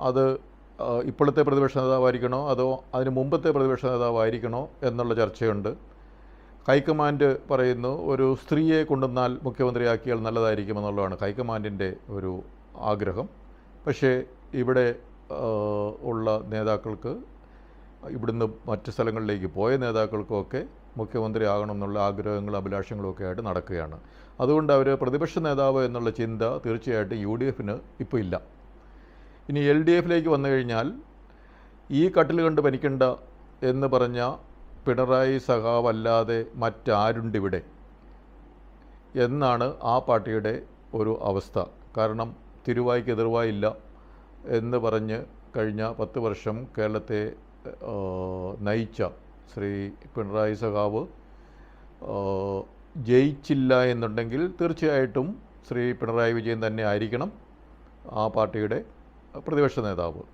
അത് ഇപ്പോഴത്തെ പ്രതിപക്ഷ നേതാവായിരിക്കണോ അതോ അതിന് മുമ്പത്തെ പ്രതിപക്ഷ നേതാവായിരിക്കണോ എന്നുള്ള ചർച്ചയുണ്ട്. ഹൈക്കമാൻഡ് പറയുന്നു ഒരു സ്ത്രീയെ കൊണ്ടുവന്നാൽ മുഖ്യമന്ത്രിയാക്കിയാൽ നല്ലതായിരിക്കുമെന്നുള്ളതാണ് ഹൈക്കമാൻഡിൻ്റെ ഒരു ആഗ്രഹം. പക്ഷേ ഇവിടെ ഉള്ള നേതാക്കൾക്ക്, ഇവിടുന്ന് മറ്റ് സ്ഥലങ്ങളിലേക്ക് പോയ നേതാക്കൾക്കുമൊക്കെ മുഖ്യമന്ത്രി ആകണമെന്നുള്ള ആഗ്രഹങ്ങളും അഭിലാഷങ്ങളുമൊക്കെ ആയിട്ട് നടക്കുകയാണ്. അതുകൊണ്ട് അവർ പ്രതിപക്ഷ നേതാവ് എന്നുള്ള ചിന്ത തീർച്ചയായിട്ടും UDF ഇപ്പോൾ ഇല്ല. ഇനി LDF വന്നു കഴിഞ്ഞാൽ ഈ കട്ടിൽ കണ്ട് പനിക്കണ്ട എന്ന് പറഞ്ഞ പിണറായി സഖാവല്ലാതെ മറ്റാരുണ്ടിവിടെ എന്നാണ് ആ പാർട്ടിയുടെ ഒരു അവസ്ഥ. കാരണം തിരുവായ്ക്ക് എതിർവായില്ല എന്ന് പറഞ്ഞ് കഴിഞ്ഞ 10 വർഷം കേരളത്തെ നയിച്ച ശ്രീ പിണറായി സഖാവ് ജയിച്ചില്ല എന്നുണ്ടെങ്കിൽ തീർച്ചയായിട്ടും ശ്രീ പിണറായി വിജയൻ തന്നെ ആയിരിക്കണം ആ പാർട്ടിയുടെ പ്രതിപക്ഷ നേതാവ്.